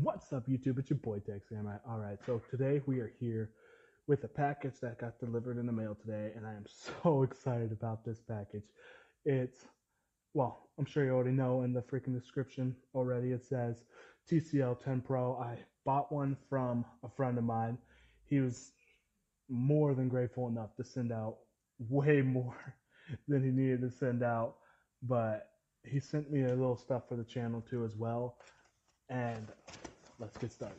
What's up, YouTube? It's your boy Tech-Samurai. Alright, so today we are here with a package that got delivered in the mail today, and I am so excited about this package. It's, well, I'm sure you already know in the freaking description already, it says TCL 10 Pro. I bought one from a friend of mine. He was more than grateful enough to send out way more than he needed to send out, but he sent me a little stuff for the channel too as well, and let's get started.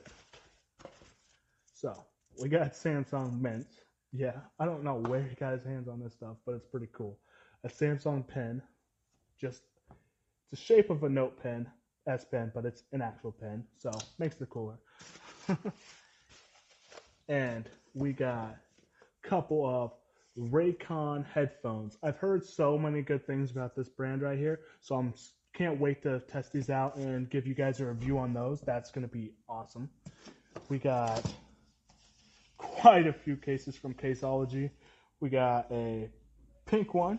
So we got Samsung Mint. Yeah, I don't know where he got his hands on this stuff, but it's pretty cool. A Samsung pen, just it's the shape of a note pen, S pen, but it's an actual pen, so makes it cooler. And we got a couple of Raycon headphones. I've heard so many good things about this brand right here, so I'm can't wait to test these out and give you guys a review on those. That's going to be awesome. We got quite a few cases from Caseology. We got a pink one.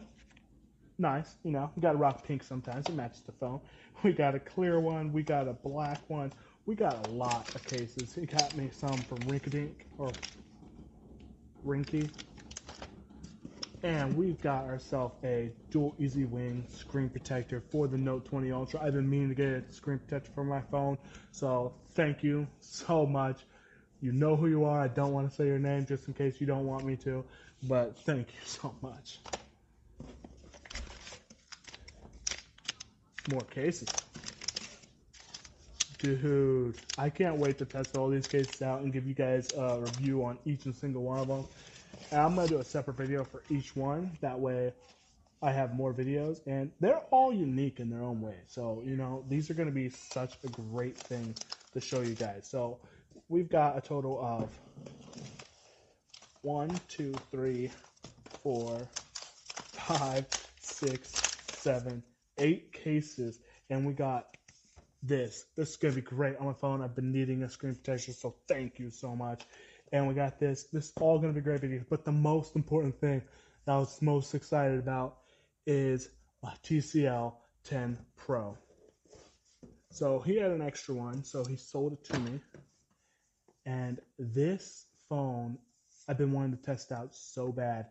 Nice, you know, you got to rock pink sometimes. It matches the phone. We got a clear one. We got a black one. We got a lot of cases. He got me some from Rinkadink or Rinky. And we've got ourselves a dual easy wing screen protector for the Note 20 Ultra. I've been meaning to get a screen protector for my phone, so thank you so much. You know who you are. I don't want to say your name just in case you don't want me to, but thank you so much. More cases. Dude, I can't wait to test all these cases out and give you guys a review on each and single one of them. And I'm going to do a separate video for each one. That way I have more videos. And they're all unique in their own way. So, you know, these are going to be such a great thing to show you guys. So, we've got a total of 1, 2, 3, 4, 5, 6, 7, 8 cases. And we got this. This is going to be great on my phone. I've been needing a screen protector, so thank you so much. And we got this. This is all going to be great videos. But the most important thing that I was most excited about is a TCL 10 Pro. So he had an extra one, so he sold it to me. And this phone, I've been wanting to test out so bad.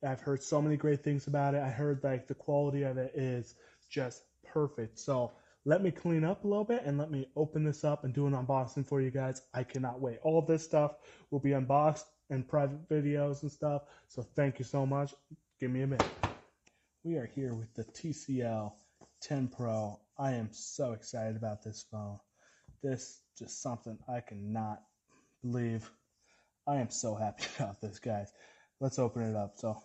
I've heard so many great things about it. I heard like the quality of it is just perfect. So let me clean up a little bit and let me open this up and do an unboxing for you guys. I cannot wait. All of this stuff will be unboxed in private videos and stuff. So thank you so much. Give me a minute. We are here with the TCL 10 Pro. I am so excited about this phone. This is just something I cannot believe. I am so happy about this, guys. Let's open it up. So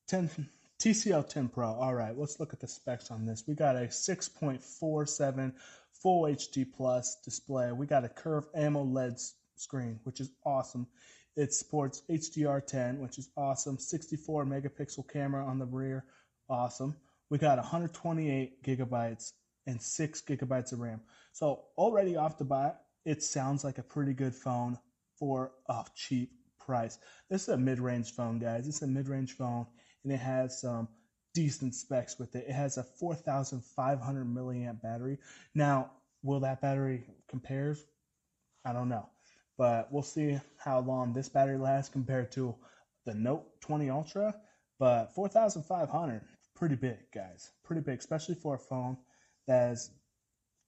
TCL 10 Pro. All right, let's look at the specs on this. We got a 6.47 Full HD Plus display. We got a curved AMOLED screen, which is awesome. It supports HDR10, which is awesome. 64 megapixel camera on the rear, awesome. We got 128 gigabytes and 6 gigabytes of RAM. So already off the bat, it sounds like a pretty good phone for a cheap price. This is a mid-range phone, guys. It's a mid-range phone, and it has some decent specs with it. It has a 4,500 milliamp battery. Now, will that battery compare? I don't know, but we'll see how long this battery lasts compared to the Note 20 Ultra. But 4,500, pretty big, guys. Pretty big, especially for a phone that is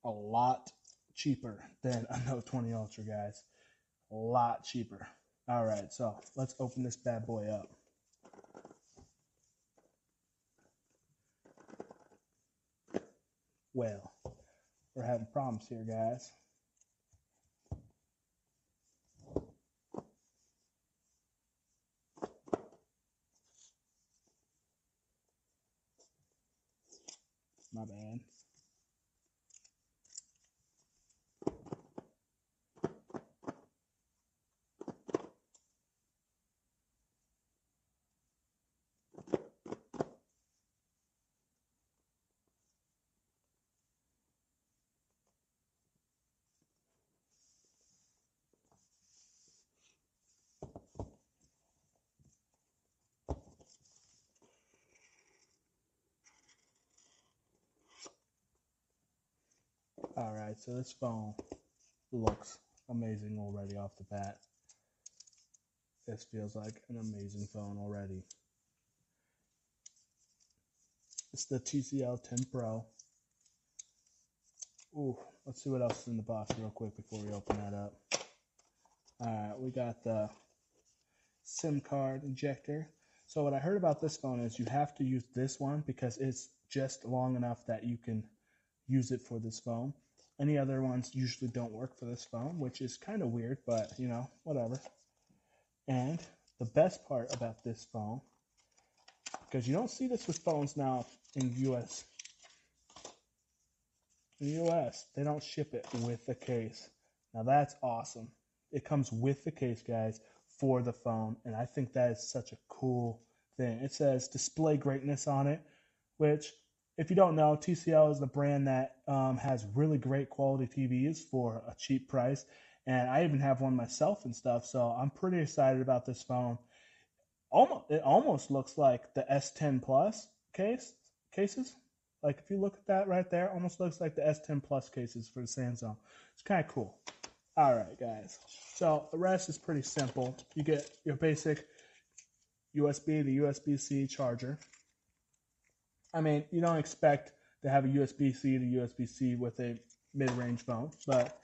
a lot cheaper than a Note 20 Ultra, guys. A lot cheaper. All right, so let's open this bad boy up. Well, we're having problems here, guys. My bad. All right, so this phone looks amazing already off the bat. This feels like an amazing phone already. It's the TCL 10 Pro. Ooh, let's see what else is in the box real quick before we open that up. Alright, we got the SIM card injector. So what I heard about this phone is you have to use this one because it's just long enough that you can use it for this phone. Any other ones usually don't work for this phone, which is kind of weird, but you know, whatever. And the best part about this phone, because you don't see this with phones now in the US. In the US, they don't ship it with the case. Now that's awesome. It comes with the case, guys, for the phone, and I think that is such a cool thing. It says display greatness on it, which, if you don't know, TCL is the brand that has really great quality TVs for a cheap price, and I even have one myself and stuff, so I'm pretty excited about this phone. It almost looks like the S10 Plus cases. Like, if you look at that right there, almost looks like the S10 Plus cases for the Samsung. It's kind of cool. All right, guys. So the rest is pretty simple. You get your basic USB to USB-C charger. I mean, you don't expect to have a USB-C to USB-C with a mid-range phone, but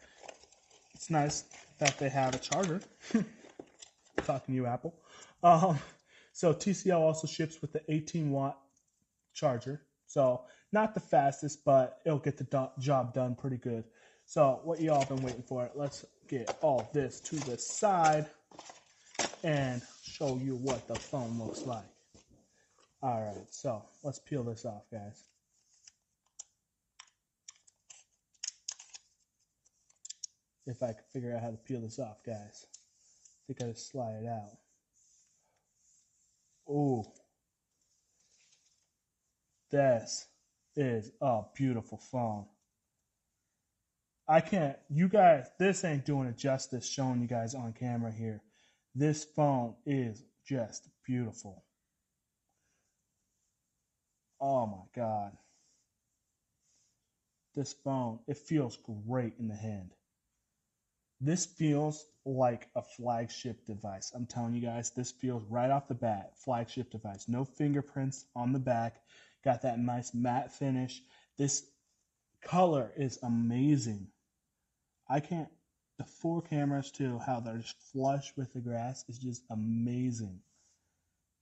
it's nice that they have a charger. Talking to you, Apple. So TCL also ships with the 18-watt charger. So not the fastest, but it'll get the job done pretty good. So what y'all been waiting for, let's get all this to the side and show you what the phone looks like. All right, so let's peel this off, guys. If I can figure out how to peel this off, guys. I think I just slide it out. Ooh. This is a beautiful phone. This ain't doing it justice showing you guys on camera here. This phone is just beautiful. Oh my God. This phone, it feels great in the hand. This feels like a flagship device. I'm telling you guys, this feels right off the bat, flagship device. No fingerprints on the back. Got that nice matte finish. This color is amazing. The four cameras too, how they're just flush with the grass is just amazing.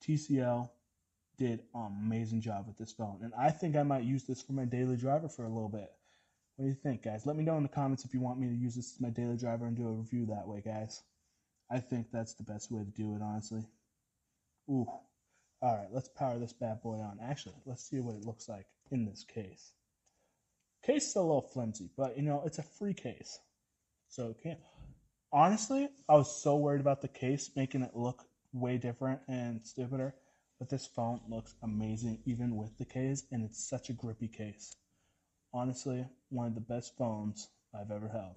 TCL did an amazing job with this phone. And I think I might use this for my daily driver for a little bit. What do you think, guys? Let me know in the comments if you want me to use this as my daily driver and do a review that way, guys. I think that's the best way to do it, honestly. Ooh. All right, let's power this bad boy on. Actually, let's see what it looks like in this case. Case is a little flimsy, but, you know, it's a free case. So it can't. Honestly, I was so worried about the case making it look way different and stupider, but this phone looks amazing even with the case, and it's such a grippy case. Honestly, one of the best phones I've ever held.